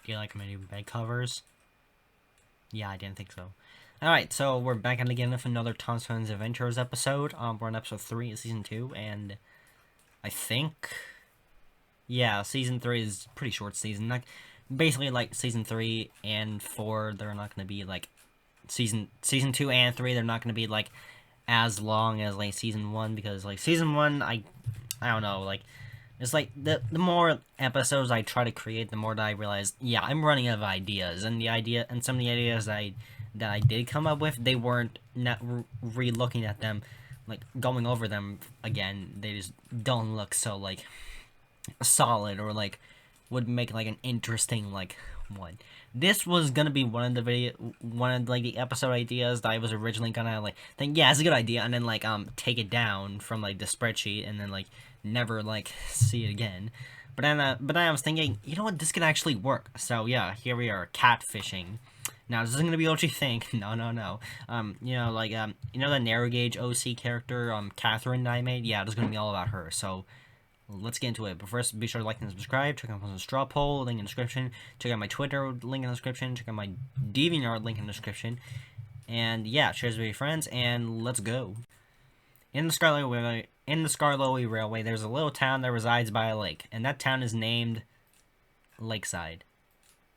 Do you like my new bed covers? Yeah, I didn't think so. Alright, so we're back at again with another Tom Swift's Adventures episode. We're on episode 3 of season 2, and I think... yeah, season 3 is a pretty short season. Like, basically, like, season 3 and 4, they're not going to be, like... Season 2 and 3, they're not going to be, like, as long as, like, season 1, because, like, season 1, I don't know, like... It's like, the more episodes I try to create, the more that I realize, yeah, I'm running out of ideas, and some of the ideas that I did come up with, they weren't not re-looking at them, like, going over them again, they just don't look so, like, solid, or, like, would make, like, an interesting, like, one. This was gonna be one of the episode ideas that I was originally gonna, like, think, yeah, it's a good idea, and then, like, take it down from, like, the spreadsheet, and then, like, never, like, see it again. But then I was thinking, you know what, this could actually work. So, yeah, here we are, catfishing. Now, this isn't gonna be what you think. No. You know, like, you know the narrow gauge OC character, Catherine that I made? Yeah, this is gonna be all about her, so... let's get into it. But first, be sure to like and subscribe. Check out the straw poll, link in the description. Check out my Twitter, link in the description. Check out my DeviantArt, link in the description. And yeah, share this with your friends, and let's go. In the Scarlowy Railway, there's a little town that resides by a lake, and that town is named Lakeside.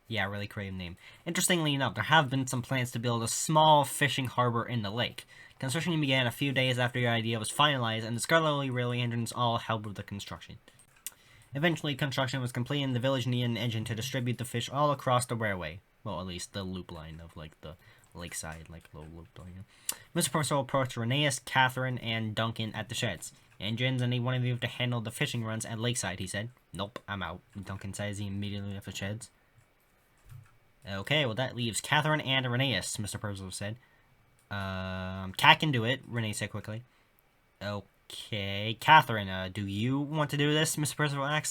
Yeah, really creative name. Interestingly enough, there have been some plans to build a small fishing harbor in the lake. Construction began a few days after your idea was finalized, and the Scarlowy Railway engines all helped with the construction. Eventually, construction was complete, and the village needed an engine to distribute the fish all across the railway. Well, at least the loop line of, like, the lakeside, like, little loop line. Mr. Purcell approached Rheneas, Catherine, and Duncan at the sheds. Engines, I need one of you to handle the fishing runs at Lakeside, he said. Nope, I'm out, Duncan says he immediately left the sheds. Okay, well, that leaves Catherine and Rheneas, Mr. Purcell said. Cat can do it, Renee said quickly. Okay, Catherine, do you want to do this? Mr. Percival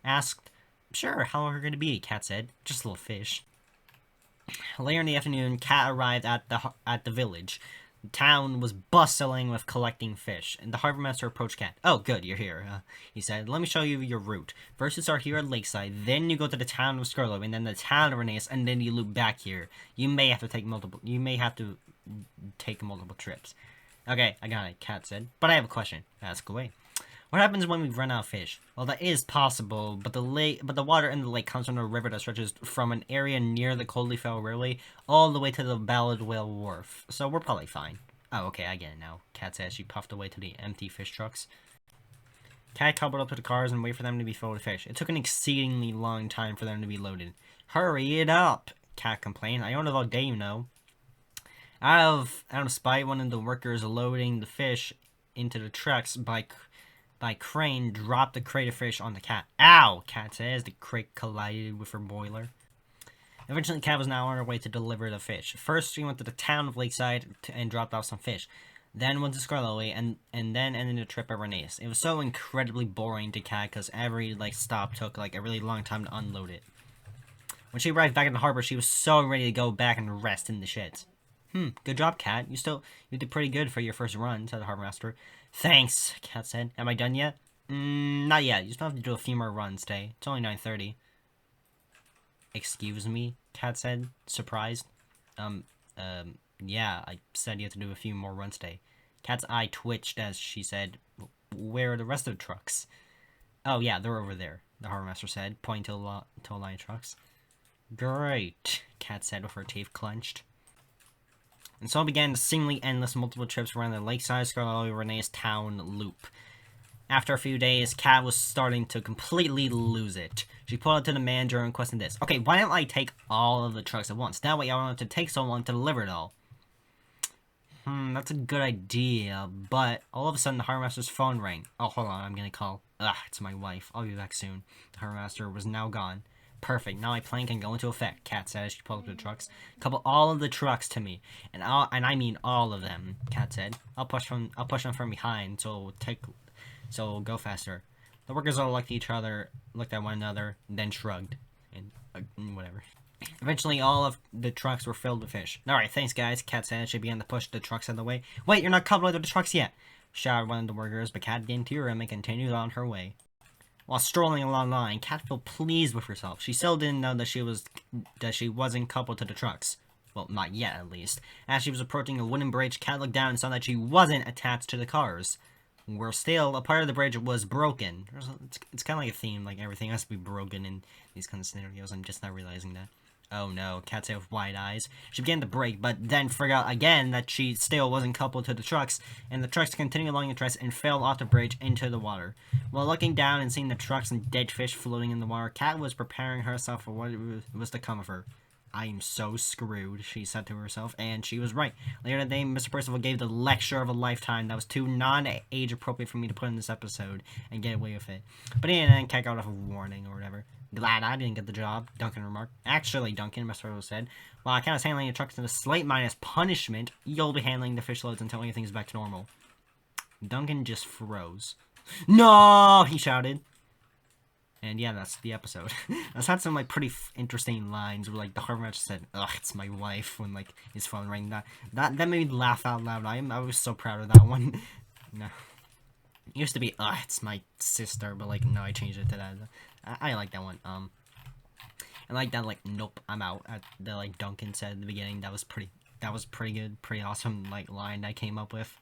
asked. Sure, how long are you going to be? Cat said. Just a little fish. Later in the afternoon, Cat arrived at the village. The town was bustling with collecting fish, and the harbor master approached Cat. Oh, good, you're here, he said. Let me show you your route. First you start here at Lakeside, then you go to the town of Scarlow, and then the town of Rheneas, and then you loop back here. You may have to take multiple trips. Okay, I got it, Cat said. But I have a question. Ask away. What happens when we run out of fish? Well, that is possible, but the water in the lake comes from a river that stretches from an area near the Coldly-Fell Railway all the way to the Balladwell Wharf. So we're probably fine. Oh, okay, I get it now, Cat said as she puffed away to the empty fish trucks. Cat cobbled up to the cars and waited for them to be filled with fish. It took an exceedingly long time for them to be loaded. Hurry it up, Cat complained. I don't know all day, you know. Out of spite, one of the workers loading the fish into the trucks by crane dropped the crate of fish on the Cat. Ow! Cat said as the crate collided with her boiler. Eventually, Cat was now on her way to deliver the fish. First, she went to the town of Lakeside and dropped off some fish. Then went to Scarlowy and then ended the trip at Rheneas. It was so incredibly boring to Cat because every stop took a really long time to unload it. When she arrived back in the harbor, she was so ready to go back and rest in the sheds. Good job, Cat. You did pretty good for your first run, said the harbor master. Thanks, Cat said. Am I done yet? Not yet. You still have to do a few more runs today. It's only 9:30. Excuse me, Cat said, surprised. Yeah, I said you have to do a few more runs today. Cat's eye twitched as she said, where are the rest of the trucks? Oh, yeah, they're over there, the harbor master said, pointing to a line of trucks. Great, Cat said with her teeth clenched. And so began the seemingly endless multiple trips around the Lakeside Scarlowy Rheneas town loop. After a few days, Cat was starting to completely lose it. She pulled up to the manager and questioned this. Okay, why don't I take all of the trucks at once? That way I don't have to take so long to deliver it all. That's a good idea, but all of a sudden the harbor master's phone rang. Oh, hold on, I'm gonna call. It's my wife. I'll be back soon. The harbor master was now gone. Perfect. Now my plan can go into effect, Cat said as she pulled up to the trucks. Couple all of the trucks to me, and I mean all of them, Cat said. I'll push them from behind, so it'll go faster. The workers all looked at one another, then shrugged, and whatever. Eventually, all of the trucks were filled with fish. All right, thanks, guys, Cat said as she began to push the trucks out of the way. Wait, you're not coupled with the trucks yet, shouted one of the workers, but Cat didn't hear him and continued on her way. While strolling along the line, Cat felt pleased with herself. She still didn't know that she wasn't coupled to the trucks. Well, not yet, at least. As she was approaching a wooden bridge, Cat looked down and saw that she wasn't attached to the cars. Worse still, a part of the bridge was broken. It's kind of like a theme, like everything has to be broken in these kind of scenarios. I'm just not realizing that. Oh no, Cat said with wide eyes. She began to brake, but then forgot again that she still wasn't coupled to the trucks, and the trucks continued along the tracks and fell off the bridge into the water. While looking down and seeing the trucks and dead fish floating in the water, Cat was preparing herself for what was to come of her. I am so screwed, she said to herself, and she was right. Later that day, Mr. Percival gave the lecture of a lifetime that was too non-age appropriate for me to put in this episode and get away with it. But in the end, Cat got off a warning or whatever. Glad I didn't get the job, Duncan remarked. Actually, Duncan, Mr. Percival said, while I was handling the trucks in a slight minus punishment, you'll be handling the fish loads until everything's back to normal. Duncan just froze. No! He shouted. And yeah, that's the episode. That's had some, like, pretty interesting lines where, like, the harbor match said, ugh, it's my wife, when, like, his phone rang. That made me laugh out loud. I was so proud of that one. No. It used to be, ugh, it's my sister, but, like, no, I changed it to that. I like that one. And like that, like, nope, I'm out, that, like, Duncan said at the beginning. That was pretty good, pretty awesome, like, line I came up with.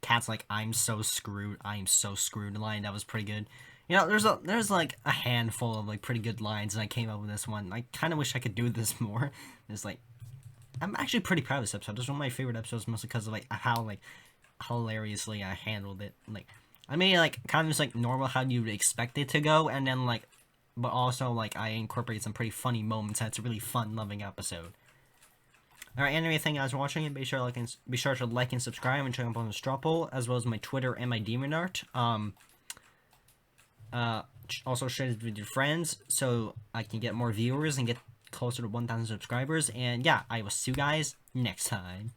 Cat's like, I'm so screwed line. That was pretty good. You know, there's like a handful of like pretty good lines, and I came up with this one. I kind of wish I could do this more. It's like, I'm actually pretty proud of this episode. This is one of my favorite episodes, mostly because of like how like hilariously I handled it. Like, I made it like kind of just like normal how you would expect it to go, and then like, but also like I incorporated some pretty funny moments. And it's a really fun, loving episode. Alright, anyway, thank you guys for watching, and be sure to like and subscribe, and check out on the straw poll, as well as my Twitter and my demon art. Also share this with your friends so I can get more viewers and get closer to 1,000 subscribers. And yeah, I will see you guys next time.